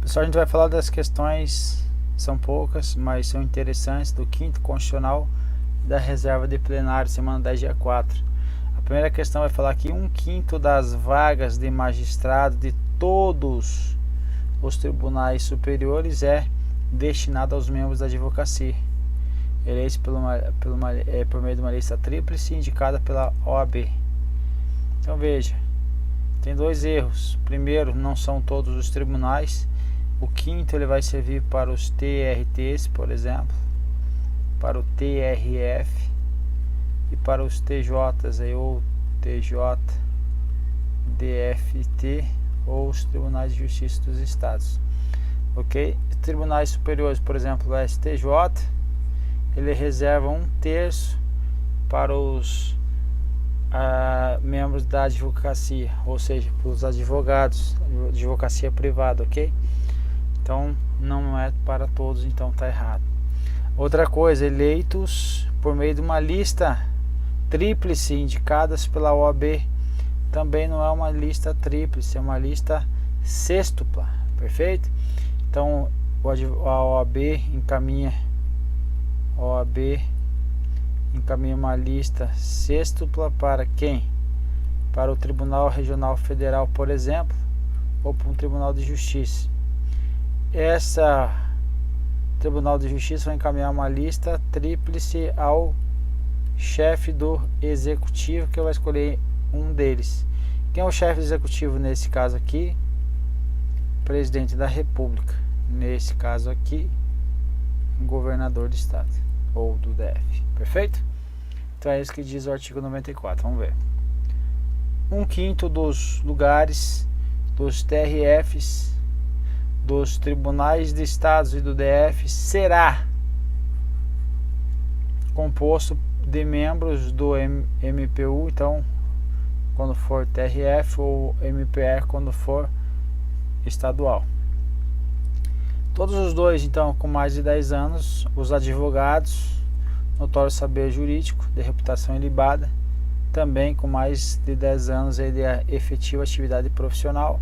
Pessoal, a gente vai falar das questões, são poucas, mas são interessantes, do quinto constitucional da reserva de plenário, semana 10, dia 4. A primeira questão vai falar que 1/5 das vagas de magistrado de todos os tribunais superiores é destinado aos membros da advocacia, eleitos por meio de uma lista tríplice indicada pela OAB. Então veja, tem dois erros. Primeiro, não são todos os tribunais. O quinto ele vai servir para os TRTs, por exemplo, para o TRF e para os TJs, aí, ou TJ, DFT, ou os tribunais de justiça dos estados. Ok? Tribunais superiores, por exemplo, o STJ, ele reserva 1/3 para os membros da advocacia, ou seja, para os advogados, advocacia privada, ok? Então não é para todos, então está errado. Outra coisa, eleitos por meio de uma lista tríplice indicadas pela OAB, também não é uma lista tríplice, é uma lista sextupla, perfeito? Então a OAB encaminha uma lista sextupla para quem? Para o Tribunal Regional Federal, por exemplo, ou para um Tribunal de Justiça. Essa Tribunal de Justiça vai encaminhar uma lista tríplice ao chefe do executivo, que vai escolher um deles. Quem é o chefe do executivo nesse caso aqui? Presidente da República. Nesse caso aqui, governador do estado ou do DF. Perfeito? Então é isso que diz o artigo 94. Vamos ver. 1/5 dos lugares dos TRFs, dos tribunais de estados e do DF será composto de membros do MPU, então quando for TRF, ou MPE quando for estadual. Todos os dois, então, com mais de 10 anos, os advogados, notório saber jurídico, de reputação ilibada, também com mais de 10 anos de efetiva atividade profissional,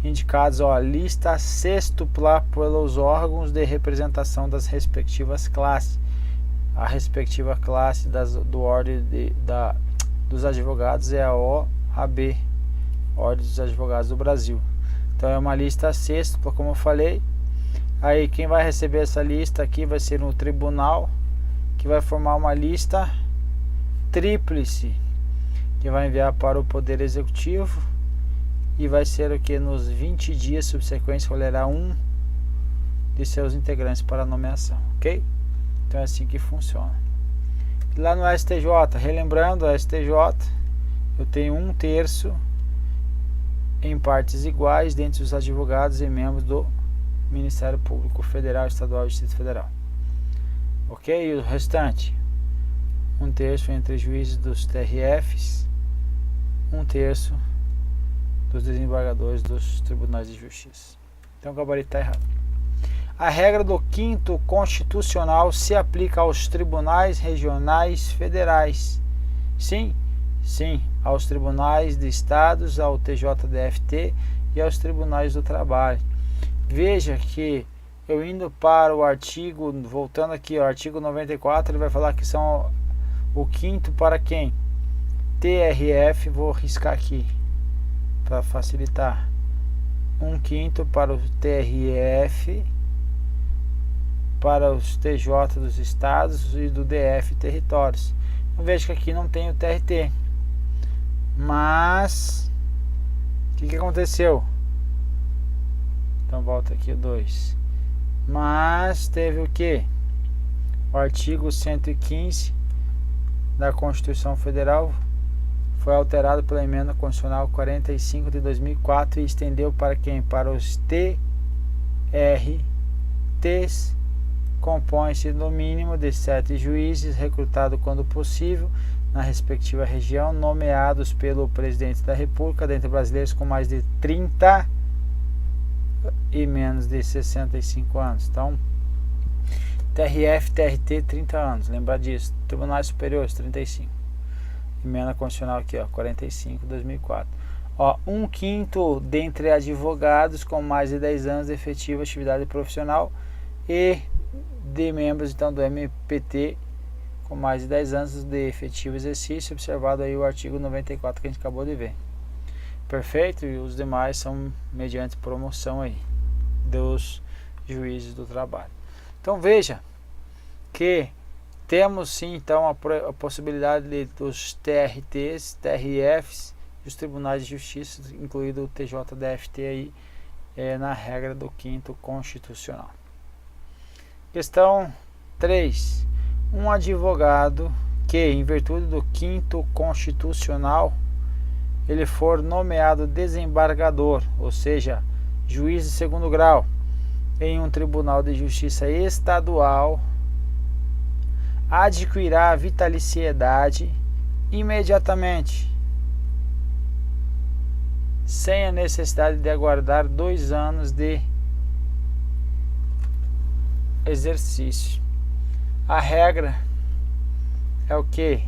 indicados, lista sextupla pelos órgãos de representação das respectivas classes. A respectiva classe do ordem dos advogados é a OAB, Ordem dos Advogados do Brasil. Então é uma lista sextupla, como eu falei. Aí quem vai receber essa lista aqui vai ser um tribunal, que vai formar uma lista tríplice, que vai enviar para o Poder Executivo, e vai ser o que nos 20 dias subsequentes escolherá um de seus integrantes para nomeação, ok? Então é assim que funciona. E lá no STJ, relembrando, o STJ, eu tenho 1/3 em partes iguais dentre os advogados e membros do Ministério Público Federal, Estadual e Distrito Federal. Ok? E o restante? 1/3 entre juízes dos TRFs, 1/3 dos desembargadores dos tribunais de justiça. Então o gabarito está errado. A regra do quinto constitucional se aplica aos tribunais regionais federais. Sim, aos tribunais de estados, ao TJDFT e aos tribunais do trabalho. Veja que eu indo para o artigo, voltando aqui ao artigo 94, ele vai falar que são o quinto para quem? TRF, vou riscar aqui para facilitar. 1/5 para o TRF, para os TJ dos estados e do DF territórios. Eu vejo que aqui não tem o TRT, mas o que aconteceu? Então volta aqui o 2. Mas teve o que? O artigo 115 da Constituição Federal foi alterado pela emenda constitucional 45 de 2004 e estendeu para quem? Para os TRTs, compõe-se no mínimo de 7 juízes, recrutados quando possível, na respectiva região, nomeados pelo Presidente da República, dentre brasileiros com mais de 30 e menos de 65 anos. Então, TRF, TRT, 30 anos, lembra disso. Tribunais Superiores, 35. Emenda constitucional aqui, 45, 2004. Ó, 1/5 dentre advogados com mais de 10 anos de efetiva atividade profissional e de membros então do MPT com mais de 10 anos de efetivo exercício, observado aí o artigo 94 que a gente acabou de ver. Perfeito? E os demais são mediante promoção aí dos juízes do trabalho. Então veja que temos sim então a possibilidade dos TRTs, TRFs e os tribunais de justiça, incluído o TJDFT aí, na regra do 5º constitucional. Questão 3. Um advogado que, em virtude do 5º constitucional, ele for nomeado desembargador, ou seja, juiz de 2º grau, em um tribunal de justiça estadual, adquirirá a vitaliciedade imediatamente, sem a necessidade de aguardar 2 anos de exercício. A regra é o que?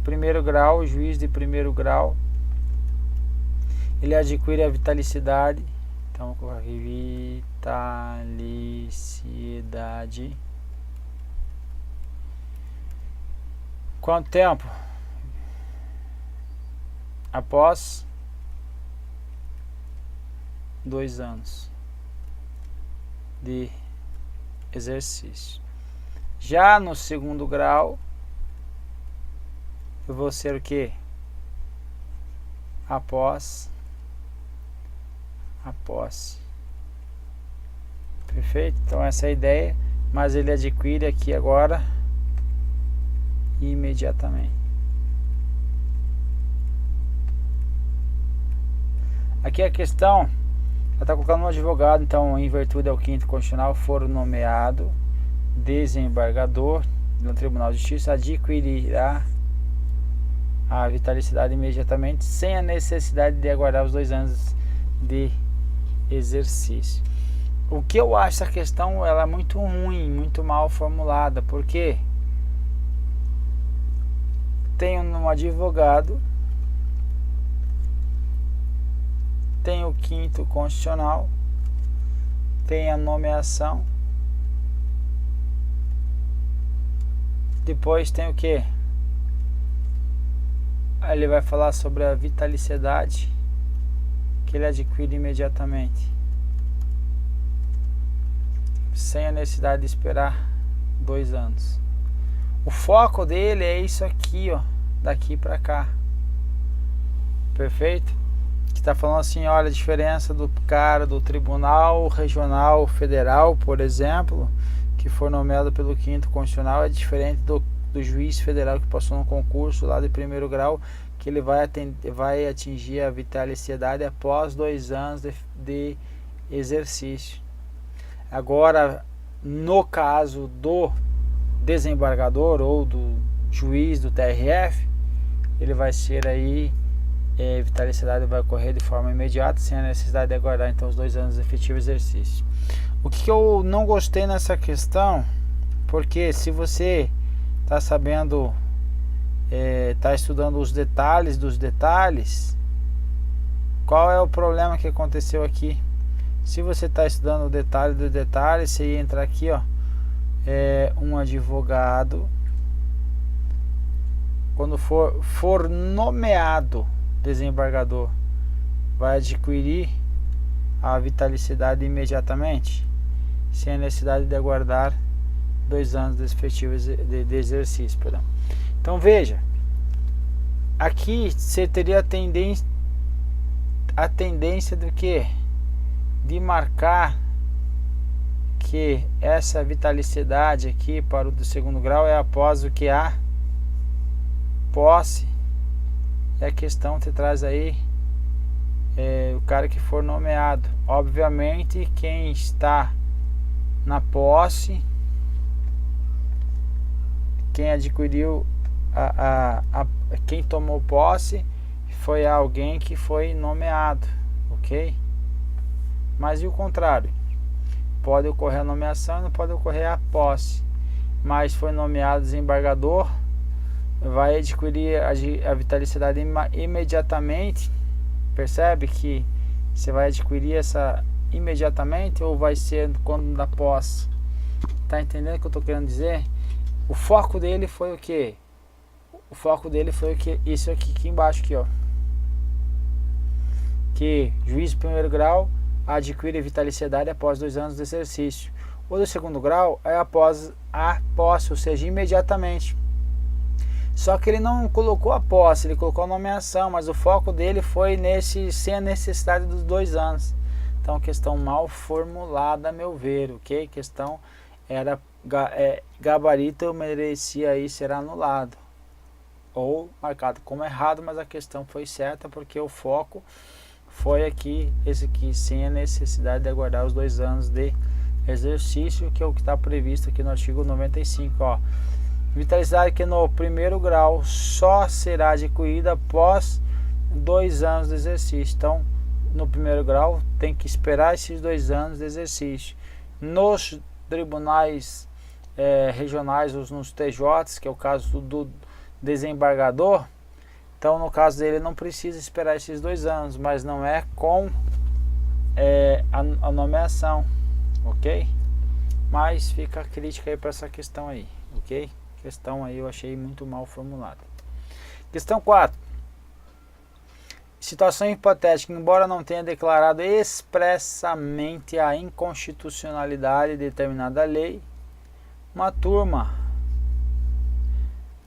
1º grau, juiz de 1º grau, ele adquire a vitalicidade. Então vou colocar aqui vitalicidade. Quanto tempo? Após 2 anos de exercício. Já no 2º grau, eu vou ser o que? Após a posse. Perfeito? Então essa é a ideia, mas ele adquire aqui agora imediatamente. Aqui a questão, ela está colocando um advogado, então em virtude ao 5º constitucional, for nomeado desembargador no Tribunal de Justiça, adquirirá a vitalicidade imediatamente, sem a necessidade de aguardar os 2 anos de exercício. O que eu acho essa questão, ela é muito ruim, muito mal formulada, porque tem um advogado, tem o 5º constitucional, tem a nomeação, depois tem o que? Aí ele vai falar sobre a vitaliciedade que ele adquire imediatamente, sem a necessidade de esperar 2 anos. O foco dele é isso aqui, ó, daqui para cá. Perfeito? Que está falando assim, olha, a diferença do cara do Tribunal Regional Federal, por exemplo, que for nomeado pelo 5º constitucional, é diferente do juiz federal que passou no concurso lá de 1º grau, que ele vai atingir a vitaliciedade após 2 anos de exercício. Agora, no caso do desembargador ou do juiz do TRF, ele vai ser aí, vitaliciedade vai ocorrer de forma imediata, sem a necessidade de aguardar então os 2 anos de efetivo exercício. O que eu não gostei nessa questão, porque se você está sabendo, está estudando os detalhes dos detalhes, qual é o problema que aconteceu aqui? Se você está estudando o detalhe do detalhe, você ia entrar aqui, ó, um advogado, quando for nomeado desembargador, vai adquirir a vitalicidade imediatamente, sem a necessidade de aguardar 2 anos de efetivo de exercício, perdão. Então veja, aqui você teria a tendência do que? De marcar que essa vitalicidade aqui para o do 2º grau é após o que? A posse. E a questão te traz aí o cara que for nomeado. Obviamente quem está na posse, quem adquiriu quem tomou posse foi alguém que foi nomeado, ok? Mas e o contrário? Pode ocorrer a nomeação e não pode ocorrer a posse, mas foi nomeado desembargador, vai adquirir a vitaliciedade imediatamente. Percebe que você vai adquirir essa imediatamente ou vai ser quando da posse? Tá entendendo o que eu tô querendo dizer? O foco dele foi o que? O foco dele foi o que? Isso aqui embaixo aqui, ó. Que juiz de primeiro grau adquire vitaliciedade após 2 anos de exercício. O do segundo grau é após a posse, ou seja, imediatamente. Só que ele não colocou a posse, ele colocou a nomeação, mas o foco dele foi sem a necessidade dos 2 anos. Então, questão mal formulada, a meu ver, ok? Questão era gabarito merecia aí ser anulado ou marcado como errado, mas a questão foi certa porque o foco foi aqui, esse aqui, sem a necessidade de aguardar os 2 anos de exercício, que é o que está previsto aqui no artigo 95, ó. Vitaliciedade que no primeiro grau só será adquirida após 2 anos de exercício. Então, no primeiro grau tem que esperar esses 2 anos de exercício. Nos tribunais regionais, ou nos TJs, que é o caso do desembargador, então no caso dele não precisa esperar esses 2 anos, mas não é com a nomeação, ok? Mas fica a crítica aí para essa questão aí, ok? Questão aí eu achei muito mal formulada. Questão 4. Situação hipotética, embora não tenha declarado expressamente a inconstitucionalidade de determinada lei, uma turma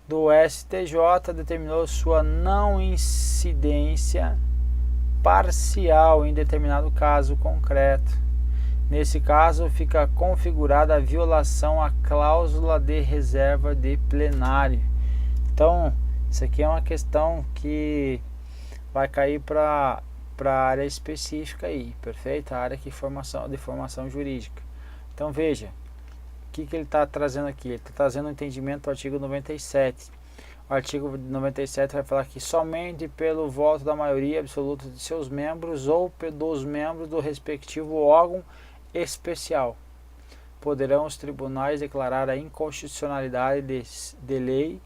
do STJ determinou sua não incidência parcial em determinado caso concreto. Nesse caso, fica configurada a violação à cláusula de reserva de plenário. Então, isso aqui é uma questão que vai cair para a área específica aí, perfeito? A área de formação jurídica. Então, veja, o que ele está trazendo aqui? Ele está trazendo o entendimento do artigo 97. O artigo 97 vai falar que somente pelo voto da maioria absoluta de seus membros ou dos membros do respectivo órgão especial poderão os tribunais declarar a inconstitucionalidade de lei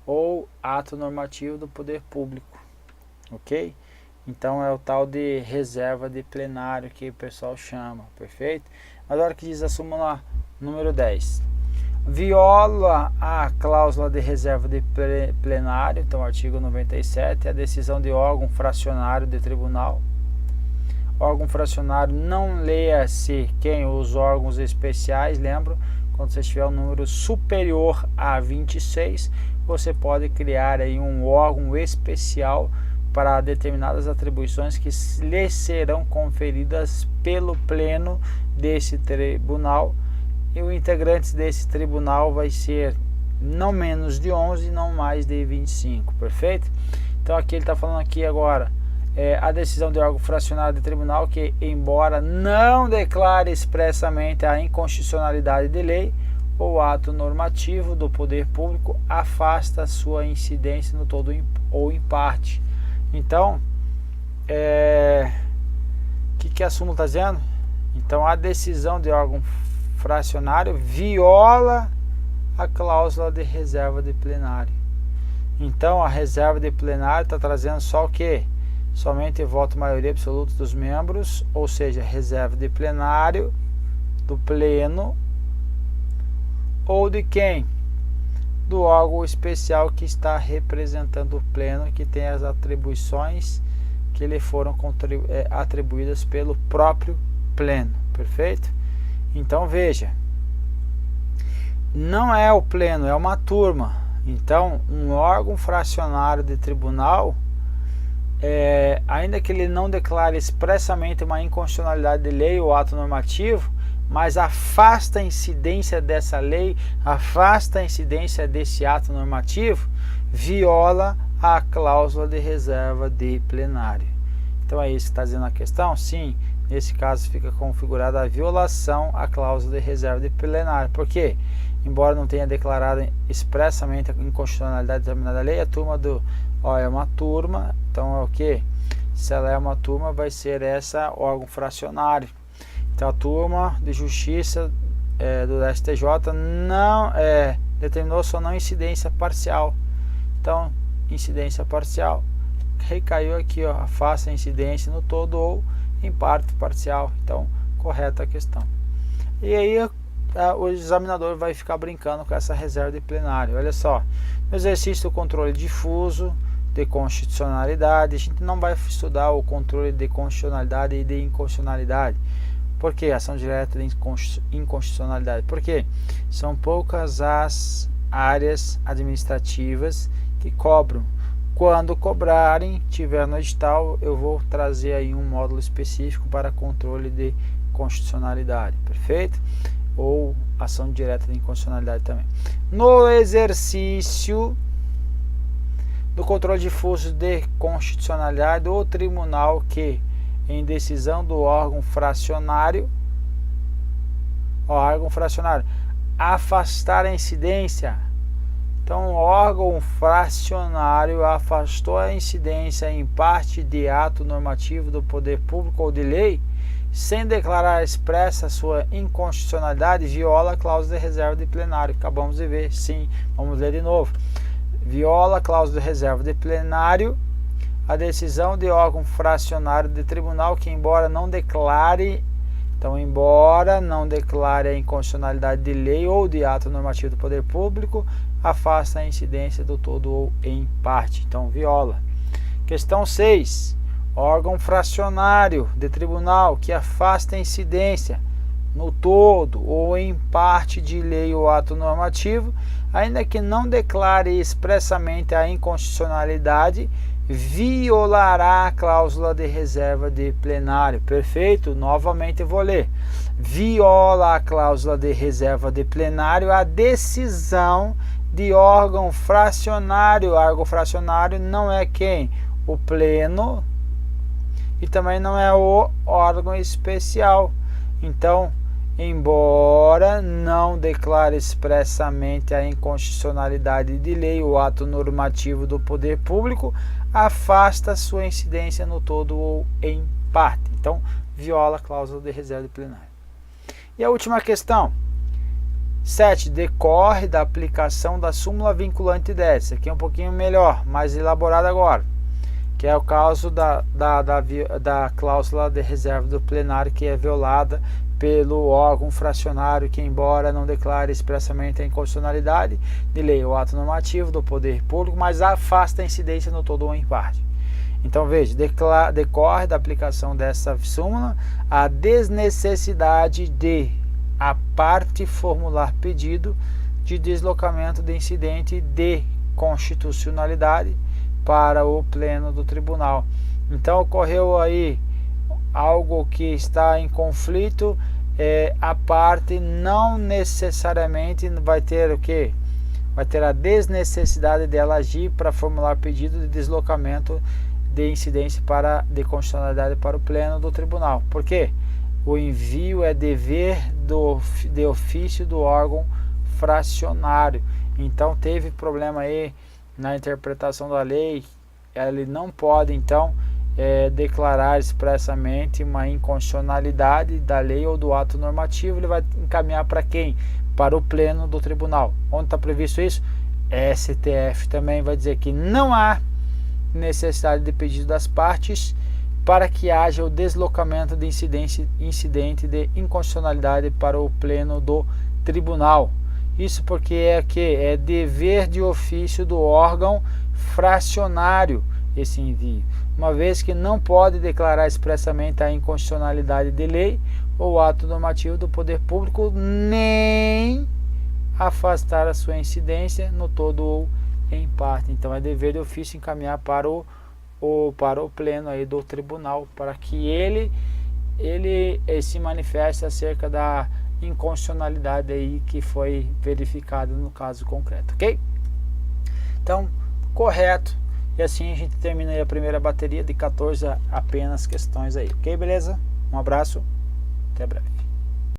ou ato normativo do poder público, ok? Então é o tal de reserva de plenário que o pessoal chama, perfeito? Mas olha que diz a súmula número 10. Viola a cláusula de reserva de plenário, então artigo 97, a decisão de órgão fracionário de tribunal. Órgão fracionário, não leia-se quem? Os órgãos especiais, lembro? Quando você tiver um número superior a 26, você pode criar aí um órgão especial para determinadas atribuições que lhe serão conferidas pelo pleno desse tribunal. E o integrante desse tribunal vai ser não menos de 11 e não mais de 25, perfeito? Então aqui ele está falando aqui agora, a decisão de órgão fracionário de tribunal que, embora não declare expressamente a inconstitucionalidade de lei ou ato normativo do poder público, afasta sua incidência no todo ou em parte. Então, que a súmula está dizendo? Então, a decisão de órgão fracionário viola a cláusula de reserva de plenário. Então, a reserva de plenário está trazendo só o quê? Somente voto maioria absoluta dos membros, ou seja, reserva de plenário, do pleno, ou de quem? Do órgão especial que está representando o pleno, que tem as atribuições que lhe foram atribuídas pelo próprio pleno, perfeito? Então veja, não é o pleno, é uma turma. Então um órgão fracionário de tribunal, ainda que ele não declare expressamente uma inconstitucionalidade de lei ou ato normativo, mas afasta a incidência dessa lei, afasta a incidência desse ato normativo, viola a cláusula de reserva de plenário. Então é isso que está dizendo a questão? Sim, nesse caso fica configurada a violação à cláusula de reserva de plenário. Por quê? Embora não tenha declarado expressamente a inconstitucionalidade de determinada lei, a turma é uma turma, então é o que? Se ela é uma turma, vai ser essa órgão fracionário. Então a turma de justiça do STJ não determinou sua não incidência parcial. Então, incidência parcial, recaiu aqui, ó, afasta a incidência no todo ou em parte parcial. Então, correta a questão. E aí o examinador vai ficar brincando com essa reserva de plenário. Olha só, no exercício do controle difuso de constitucionalidade, a gente não vai estudar o controle de constitucionalidade e de inconstitucionalidade. Por que ação direta de inconstitucionalidade? Porque são poucas as áreas administrativas que cobram. Quando cobrarem, tiver no edital, eu vou trazer aí um módulo específico para controle de constitucionalidade, perfeito? Ou ação direta de inconstitucionalidade também. No exercício do controle difuso de constitucionalidade, o tribunal que, em decisão do órgão fracionário, afastar a incidência. Então, o órgão fracionário afastou a incidência em parte de ato normativo do poder público ou de lei, sem declarar expressa sua inconstitucionalidade, viola a cláusula de reserva de plenário. Acabamos de ver, sim, vamos ler de novo. Viola a cláusula de reserva de plenário a decisão de órgão fracionário de tribunal que, embora não declare a inconstitucionalidade de lei ou de ato normativo do poder público, afasta a incidência do todo ou em parte. Então, viola. Questão 6. Órgão fracionário de tribunal que afasta a incidência no todo ou em parte de lei ou ato normativo, ainda que não declare expressamente a inconstitucionalidade, violará a cláusula de reserva de plenário. Perfeito? Novamente eu vou ler. Viola a cláusula de reserva de plenário a decisão de órgão fracionário. Órgão fracionário não é quem? O pleno, e também não é o órgão especial. Então, embora não declare expressamente a inconstitucionalidade de lei ou ato normativo do poder público, afasta sua incidência no todo ou em parte. Então, viola a cláusula de reserva de plenário. E a última questão. 7. Decorre da aplicação da súmula vinculante 10. Isso aqui é um pouquinho melhor, mais elaborado agora, que é o caso da cláusula de reserva do plenário, que é violada pelo órgão fracionário que, embora não declare expressamente a inconstitucionalidade de lei ou ato normativo do poder público, mas afasta a incidência no todo ou em parte. Então, veja, decorre da aplicação dessa súmula a desnecessidade de a parte formular pedido de deslocamento de incidente de constitucionalidade para o pleno do tribunal. Então, ocorreu aí algo que está em conflito, a parte não necessariamente vai ter o quê? Vai ter a desnecessidade dela agir para formular pedido de deslocamento de incidência de constitucionalidade para o pleno do tribunal. Por quê? O envio é dever de ofício do órgão fracionário. Então, teve problema aí na interpretação da lei. Ele não pode, então, declarar expressamente uma inconstitucionalidade da lei ou do ato normativo. Ele vai encaminhar para quem? Para o pleno do tribunal. Onde está previsto isso? STF também vai dizer que não há necessidade de pedido das partes para que haja o deslocamento de incidente de inconstitucionalidade para o pleno do tribunal. Isso porque é dever de ofício do órgão fracionário esse envio, uma vez que não pode declarar expressamente a inconstitucionalidade de lei ou ato normativo do poder público, nem afastar a sua incidência no todo ou em parte. Então, é dever de ofício encaminhar para o pleno aí do tribunal, para que ele se manifeste acerca da inconstitucionalidade aí que foi verificada no caso concreto, ok? Então, correto. E assim a gente termina aí a primeira bateria de 14 apenas questões aí, ok? Beleza? Um abraço, até breve.